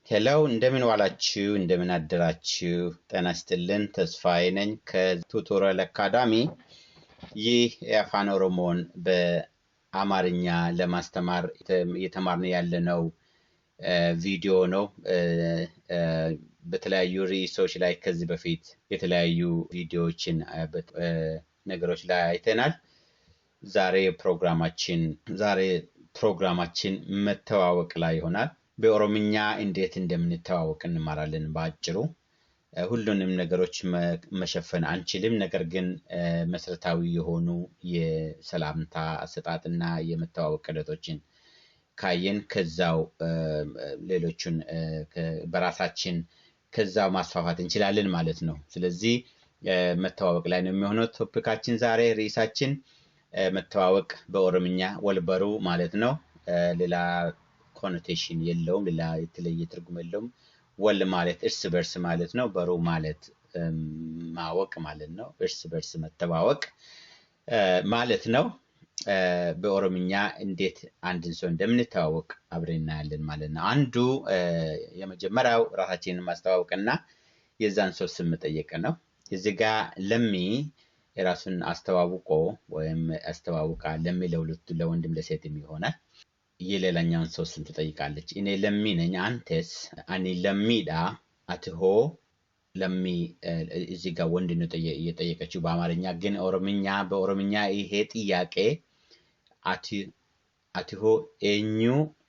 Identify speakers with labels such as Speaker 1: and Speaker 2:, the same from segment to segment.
Speaker 1: ሄሎ እንደምን ዋላችሁ እንደምን አደራችሁ ጤና ይስጥልን ተስፋዬ ነኝ ከቱቶሪያል አካዳሚ ይህ የአፋን ኦሮሞን በአማርኛ ለማስተማር እየተማርን ያለነው ቪዲዮ ነው በተለያዩ ርዕሶች ላይ ከዚህ በፊት የተለያዩ ቪዲዮዎችን ነገሮች ላይ አይተናል ዛሬ ፕሮግራማችን መተዋወቅ ላይ ይሆናል በኦሮምኛ እንዴት እንደምንተዋወቅ እንማራለን ባጭሩ ሁሉንም ነገሮች መሸፈን አንችልም ነገር ግን መሰረታዊ የሆኑ የሰላምታ አሰጣጥና የመተዋወቅ ሂደቶችን ካየን ከዛው ሌሎችን በራሳችን ከዛው ማስፋፋት እንችላለን ማለት ነው ስለዚህ መተዋወቅ ላይ ነው የሚሆነው ቶፒካችን ዛሬ ርዕሳችን መተዋወቅ በኦሮምኛ ወልበሩ ማለት ነው ሌላ ኮኖቴሽን የለውም ሌላ የተለየ ትርጉም የለውም ወል ማለት እርስ በርስ ማለት ነው በሩ ማለት ማወቅ ማለት ነው እርስ በርስ መተዋወቅ ማለት ነው በኦሮምኛ እንዴት አንድን ሰው እንደምንተዋወቅ አብረን እናያለን ማለት ነው አንዱ የመጀመሪያው ራሳችንን ማስተዋወቅና የዛን ሰው ስም መጠየቅ ነው እዚህ ጋር ለሚ የራሱን አስተዋውቆ ወይም አስተዋውቃ ለሚለው ለወንድም ለሴትም ይሆናል የሌላኛውን ሰው ስም ትጠይቃለች እኔ ለሚ ነኝ አንተስ እኔ ለሚዳ አትሆ ለሚ እዚህ ጋር ወንድ ነው እየጠየቀችው በአማርኛ ግን በኦሮምኛ ይሄ ጥያቄ አትሆ ኤኙ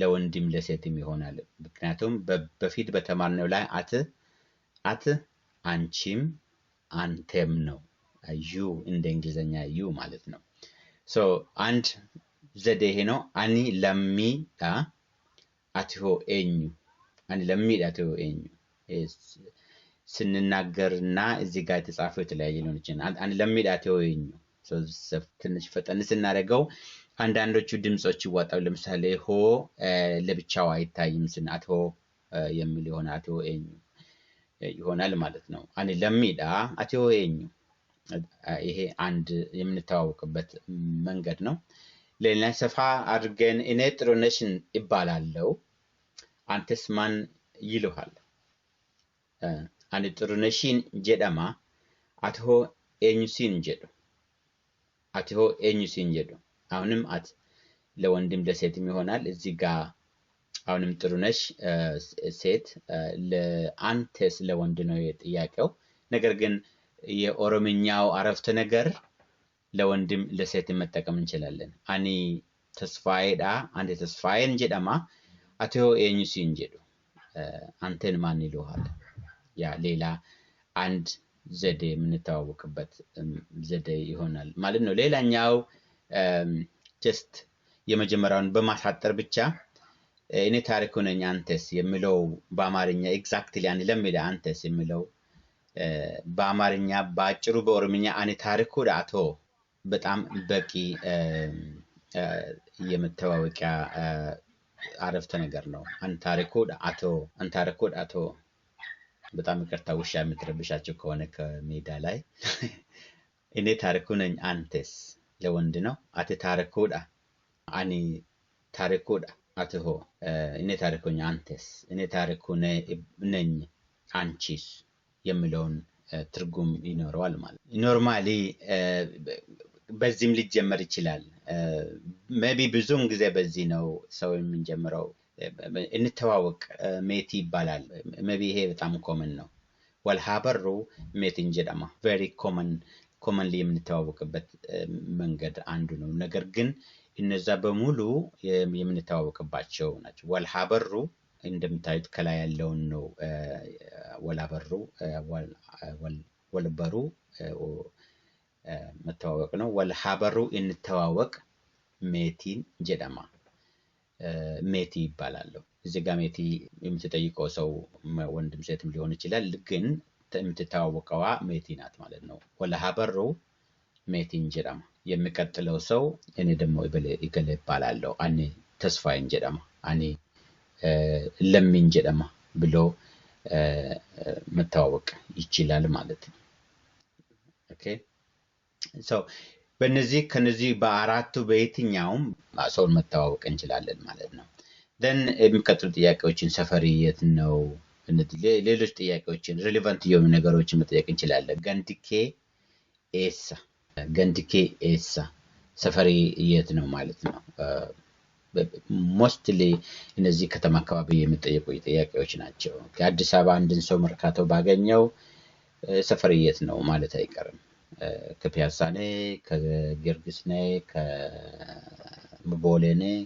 Speaker 1: ለወንድም ለሴትም ይሆናል ምክንያቱም በፊት በተማርነው ላይ አት አንቺም አንተም ነው ዩ እንደ እንግሊዘኛ ዩ ማለት ነው ሶ አንድ ዘዴ ነው አኒ ለሚዳ አትሆ ኤኙ አኒ ለሚዳ አትሆ ኤኙ ስንናገርና እዚህ ጋር የተጻፈው የተለያየ ነው ይችላል አኒ ለሚዳ አትሆ ኤኙ ሶ ትንሽ ፈጠን ስናደርገው አንዳንዶቹ ድምጾች ይዋጣሉ ለምሳሌ ሆ ለብቻው አይታይም አትሆ የሚል ይሆናል አትሆ ኤኙ ይሆናል ማለት ነው አኒ ለሚዳ አትሆ ኤኙ ይሄ አንድ የምንተዋወቅበት መንገድ ነው ሌላ ሰፋ አድርገን እኔ ጥሩነሽን ይባላልው አንተስ ማን ይልሃል አኒ ጥሩነሽን ጀዳማ አትሆ ኤኙሲን ጀዱ አትሆ ኤኙሲን ጀዱ አሁንም ለወንድም ለሴትም ይሆናል እዚህ ጋር አሁንም ጥሩነሽ ሴት ለአንተስ ለወንድ ነው የጥያቄው ነገር ግን የኦሮምኛው አረፍተ ነገር ለወንድም ለሴትም መጠቀም እንችላለን አኒ ተስፋዬዳ አንተ ተስፋዬን ጀዳማ አትሆ ኤኙሲን ጀዱ አንተን ማን ይልሃል ያ ሌላ አንድ ዘዴ የምንተዋወቅበት ዘዴ ይሆናል ማለት ነው ሌላኛው ጀስት የመጀመሪያውን በማሳጠር ብቻ እኔ ታሪኩ ነኝ አንተስ የሚለው በአማርኛ ኤግዛክትሊ አኒ ለሚዳ አንተስ የሚለው በአማርኛ ባጭሩ በኦሮምኛ አኒ ታሪኩ ዳቶ በጣም በቂ የመተዋወቂያ አረፍተ ነገር ነው አኒ ታሪኩ ዳቶ በጣም ይቅርታ ውሻ የምትረብሻቸው ከሆነ ከሜዳ ላይ እኔ ታሪኩ ነኝ አንተስ ለወንድ ነው አቲ ታሪኩዳ አኒ ታሪኩዳ አትሆ እኔ ታሪኩ ነኝ አንተስ እኔ ታሪኩ ነኝ አንቺስ የሚለውን ትርጉም ይኖረዋል ማለት ኖርማሊ በዚህም ሊጀመር ይችላል ሜቢ ብዙም ጊዜ በዚህ ነው ሰው የሚጀምረው እንተዋወቅ ሜቲ ይባላል ሜቢ ይሄ በጣም ኮመን ነው ወልሃበሩ ሜቲን ጀዳማ very commonly የምንተዋወቅበት መንገድ አንዱ ነው ነገር ግን እነዛ በሙሉ የምንተዋወቅባቸው ናቸው ወልሃበሩ እንደምታዩት ከላይ ያለውን ነው ወላበሩ ወልበሩ መተዋወቅ ነው ወልሃበሩ እንተዋወቅ ሜቲን ጀዳማ ሜቲ ይባላል እዚህ ጋር ሜቲ የምትጠይቀው ሰው ወንድም ሴትም ሊሆን ይችላል ግን የምትተዋወቀዋ ሜቲ ናት ማለት ነው ወልሃበሩ ሜቲን ጀዳማ የሚቀጥለው ሰው እኔ ደግሞ ይገለ ይባላል አኒ ተስፋዬን ጀዳማ አኒ ለሚን ጀዳማ ብሎ መተዋወቅ ይችላል ማለት ነው ኦኬ ሶ ከነዚህ በአራቱ በየትኛውም ሰውን መተዋወቅ እንችላለን ማለት ነው then የሚቀጥሉ ጥያቄዎችን ሰፈሪ የት ነው ሌሎች ጥያቄዎችን ሪሌቫንት የሆኑ ነገሮችን መጠየቅ እንችላለን ገንዲኬ ኤሳ ሰፈሪ የት ነው ማለት ነው mostly እነዚህ ከተማ አካባቢ የሚጠየቁ ጥያቄዎች ናቸው ከአዲስ አበባ አንድን ሰው መርካቶ ባገኘው ሰፈሪ የት ነው ማለት አይቀርም ከፒያሳ ነኝ ከጊዮርጊስ ነኝ ከቦሌ ነኝ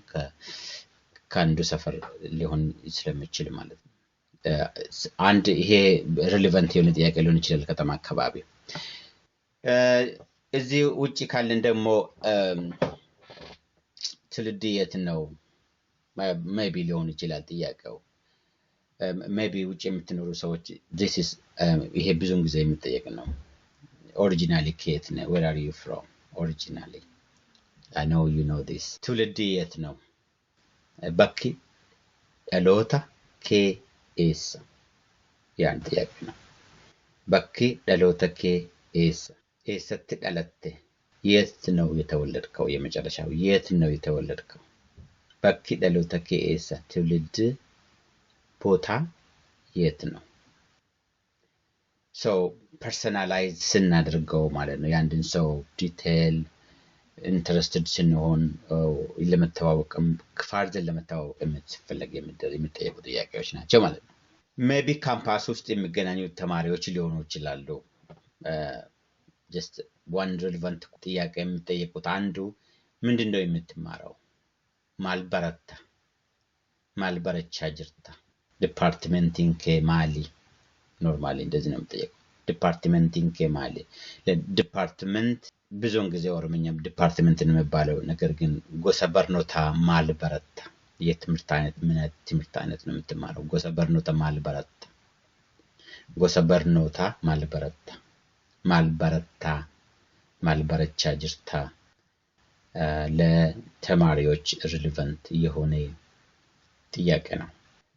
Speaker 1: ከአንዱ ሰፈር ሊሆን ስለሚችል ማለት ነው አንድ ይሄ ሪሌቫንት የሆነ ጥያቄ ሊሆን ይችላል ከተማ አካባቢ እዚህ ውጪ ካለን ደግሞ ትውልድ የት ነው maybe ሊሆን ይችላል ጥያቄው maybe ውጪ የምትኖሩ ሰዎች this is ይሄ ብዙን ጊዜ የሚጠየቅ ነው originally ከየት ነው where are you from originally I know you know this ትውልድ የት ነው bakki dhaloota kee eessa ያን ጥያቄ ነው bakki dhaloota kee eessa eessatti dhalatte የት ነው የተወለድከው የመጨረሻው የት ነው የተወለድከው bakki dhaloota kee eessa ትውልድ ቦታ የት ነው so personalize ስናደርገው ማለት ነው ያንድን ሰው ዲቴል interested ስንሆን ለመተዋወቅም ከፋርዘን ለመተዋወቅ የምትፈልግ የሚጠየቁ ጥያቄዎች ናቸው ማለት ነው maybe ካምፓስ ውስጥ የሚገናኙ ተማሪዎች ሊሆኑ ይችላሉ just one relevant ጥያቄ የሚጠየቁት አንዱ ምንድነው የምትማረው ማልበረቻ ጅርታ ዲፓርትመንቲን ከማሊ ኖርማሊ እንደዚህ ነው የምጠየቀው ዲፓርትመንቲን ከማሊ ለዲፓርትመንት ብዙን ጊዜ ኦሮምኛ ዲፓርትመንትን የሚባለው ነገር ግን ጎሰበርኖታ ማልበረታ የትምህርት አይነት ምን ትምህርት አይነት ነው የምትማረው ጎሰበርኖታ ማልበረቻ ጅርታ ለተማሪዎች ሪሌቫንት የሆነ ጥያቄ ነው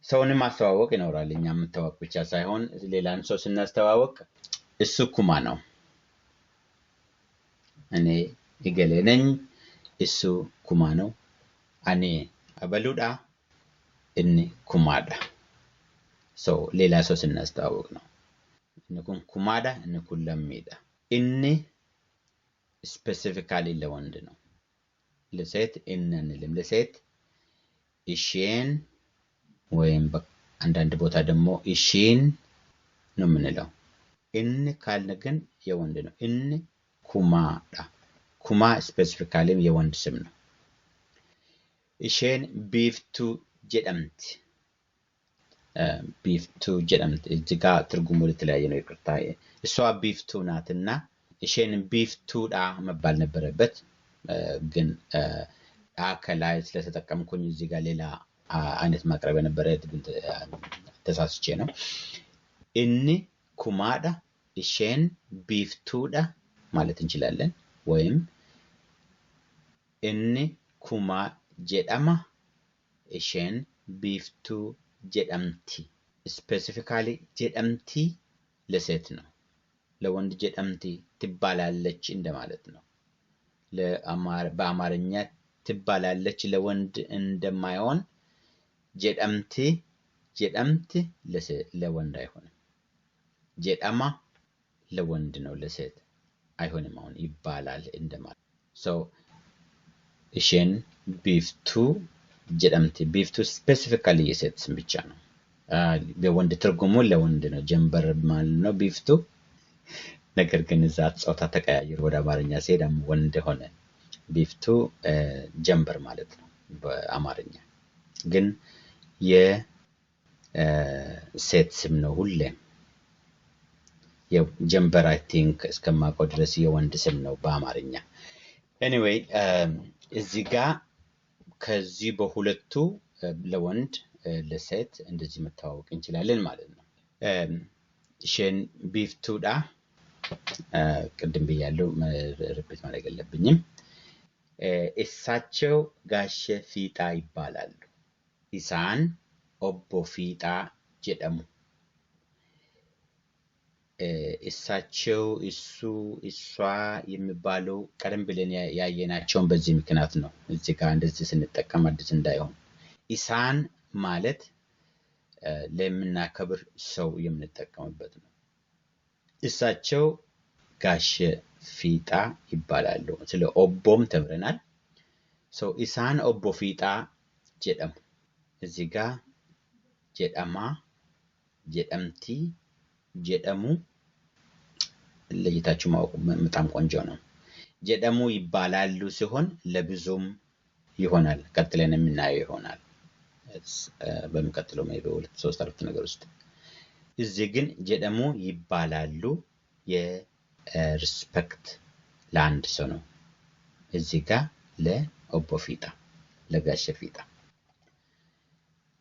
Speaker 1: ሰውን ማስተዋወቅ ይኖራል እኛ መተዋወቅ ብቻ ሳይሆን ሌላን ሰው ስናስተዋወቅ እሱ ኩማ ነው እኔ ይገሌ ነኝ እሱ ኩማ ነው እኔ አበሉዳ እኔ ኩማዳ so ሌላ ሰው ስናስተዋወቅ ነው እነኩን ኩማዳ እነኩን ለሚዳ እኔ specifically ለወንድ ነው ለሴት እነን ለሴት እሺን ወይም አንዳንድ ቦታ ደግሞ እሺን ነው ምንለው እነ ካልነ ግን የወንድ ነው እነ ኩማዳ ኩማ specifically የወንድ ስም ነው እሺን ቢፍቱ ጀደምት እዚጋ ትርጉሙ ለተለያየ ነው ይቅርታ እሷ ቢፍቱ ናትና እሺን ቢፍቱዳ መባል ነበረበት ግን አከላይ ስለተጠቀምኩኝ እዚጋ ሌላ አይነት ማቅረብ የነበረ ተሳስቼ ነው እኒ ኩማዳ እሺን ቢፍቱዳ ማለት እንችላለን ወይም እኒ ኩማ ጀዳማ እሺን ቢፍቱ ጀዳምቲ ስፔሲፊካሊ ጀዳምቲ ለሴት ነው ለወንድ ጀዳምቲ ትባላለች እንደማለት ነው በአማርኛ ትባላለች ለወንድ እንደማይሆን ጀዳምቲ ለወንድ አይሆንም ጀዳማ ለወንድ ነው ለሴት አይሆንም አሁን ይባላል እንደማለት so እሺን ቢፍቱ ጀዳምቲ ቢፍቱ ስፔሲፊካሊ የሴት ስም ብቻ ነው በወንድ ትርጉሙ ለወንድ ነው ጀንበር ማለት ነው ቢፍቱ ነገር ግን ዛት ጾታ ተቀያየር ወደ አማርኛ ሲሄድ ወንድ ሆነ ቢፍቱ ጀንበር ማለት ነው በአማርኛ ግን የሴት ስም ነው ሁሌ የጀንበር I think እስከማውቀው ድረስ የወንድ ስም ነው በአማርኛ anyway እዚህ ጋር ከዚህ በሁለቱ ለወንድ ለሴት እንደዚህ መተዋወቅ እንችላለን ማለት ነው እሺን ቢፍቱዳ ቅድም ብያለሁ ሪፒት ማድረግ የለብኝም እሳቸው ጋሼ ፊጣ ይባላሉ ኢሳን ኦቦ ፊጣ ጀደሙ እሳቸው እሱ እሷ የሚባለው ቀደም ብለን ያየናቸው በዚህ ምክንያት ነው እዚህ ጋር እንደዚህ ስንጠቀም አዲስ እንዳይሆን ኢሳን ማለት ለምናከብር ሰው የምንጠቀምበት ነው። እሳቸው ጋሽ ፊጣ ይባላሉ። ስለ ኦቦም ተምረናል። ኢሳን ኦቦ ፊጣ ጀደሙ። እዚህ ጋር ጀደማ፣ ጀደምቲ፣ ጀደሙ ለይታችሁ ማወቅ በጣም ቆንጆ ነው። ጀደሙ ይባላሉ ሲሆን ለብዙም ይሆናል። ቀጥለን የምናየው ይሆናል በሚቀጥለው በሁለት ሶስት አረፍተ ነገር ውስጥ። እዚህ ግን ጀደሙ ይባላሉ የሪስፔክት ለአንድ ሰው ነው። እዚህ ጋር ለኦቦ ፊጣ ለጋሽ ፊጣ።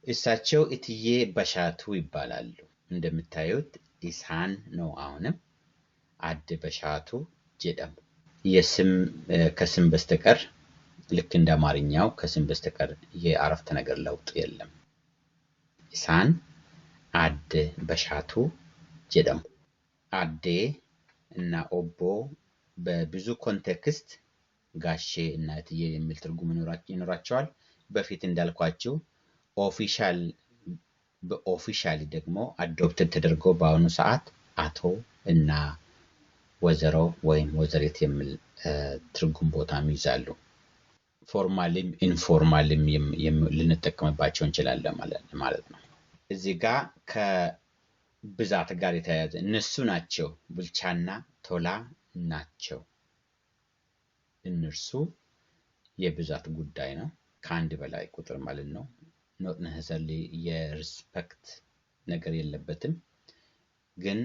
Speaker 1: እሳቸው እትዬ በሻቱ ይባላሉ። እንደምታዩት ኢሳን ነው። አሁንም አድ በሻቱ ጀደሙ። የስም ከስም በስተቀር ልክ እንደ አማርኛው ከስም በስተቀር የአረፍተ ነገር ለውጥ የለም። ኢሳን አድ በሻቱ ጀደሙ። አዴ እና ኦቦ በብዙ ኮንቴክስት ጋሼ እና እትዬ የሚል ትርጉም ይኖራቸዋል። በፊት እንዳልኳችሁ በኦፊሻሊ ደግሞ አዶፕትድ ተደርጎ በአሁኑ ሰዓት አቶ እና ወዘሮ ወይም ወዘሬት የሚል ትርጉም ቦታም ይዛሉ። ፎርማሊም ኢንፎርማሊም ልንጠቀምባቸው እንችላለን ማለት ነው። እዚህ ጋር ከብዛት ጋር የተያያዘ እነሱ ናቸው፣ ቡልቻና ቶላ ናቸው። እነርሱ የብዛት ጉዳይ ነው፣ ከአንድ በላይ ቁጥር ማለት ነው። ኖት necessarily የሪስፔክት ነገር የለበትም። ግን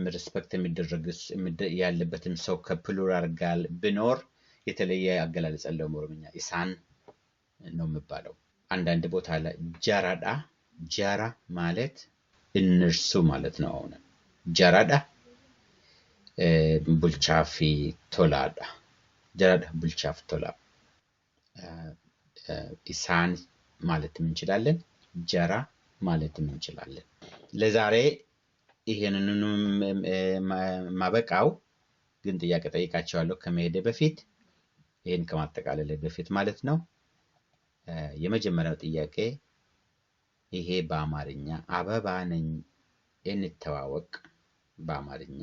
Speaker 1: ሪስፔክት የሚደረግስ ያለበትም ሰው ከፕሉራል ጋር ቢኖር የተለየ አገላለጽ አለው። ኦሮምኛ ኢሳን ነው የሚባለው። አንዳንድ ቦታ ላይ ጀራዳ፣ ጀራ ማለት እነርሱ ማለት ነው። አሁን ጀራዳ ቡልቻፊ ቶላዳ፣ ጀራዳ ቡልቻፍ ቶላ ኢሳን ማለትም እንችላለን፣ ጀራ ማለትም እንችላለን። ለዛሬ ይሄንን ማበቃው ግን ጥያቄ ጠይቃቸዋለሁ ከመሄድ በፊት ይሄን ከማጠቃለል በፊት ማለት ነው። የመጀመሪያው ጥያቄ ይሄ በአማርኛ አበባ ነኝ እንተዋወቅ በአማርኛ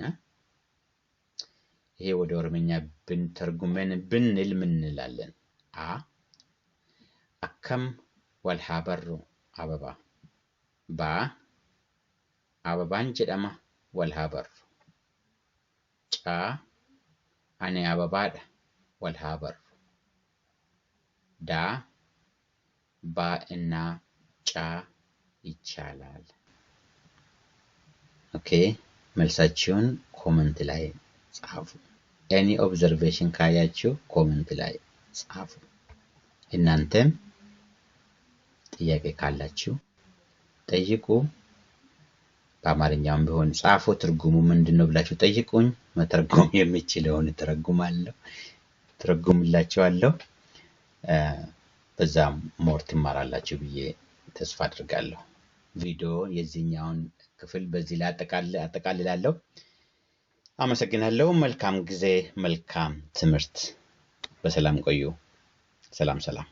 Speaker 1: ይሄ ወደ ኦሮምኛ ብንተርጉመን ብንል ምን እንላለን? አ አከም ወልሃበሩ አበባ፣ ባ አበባን ጀደማ ወልሃበሩ፣ ጫ አኔ አበባዳ ወልሃበሩ፣ ዳ ባ እና ጫ ይቻላል። ኦኬ መልሳችሁን ኮሜንት ላይ ጻፉ። ኤኒ ኦብዘርቬሽን ካያችሁ ኮሜንት ላይ ጻፉ። እናንተም ጥያቄ ካላችሁ ጠይቁ። በአማርኛም ቢሆን ጻፉ። ትርጉሙ ምንድነው ብላችሁ ጠይቁኝ። መተርጎም የሚችለውን ተረጉምላችኋለሁ። በዛም ሞር ትማራላችሁ ብዬ ተስፋ አድርጋለሁ። ቪዲዮ የዚህኛውን ክፍል በዚህ ላይ አጠቃልላለሁ። አመሰግናለሁ። መልካም ጊዜ፣ መልካም ትምህርት። በሰላም ቆዩ። ሰላም።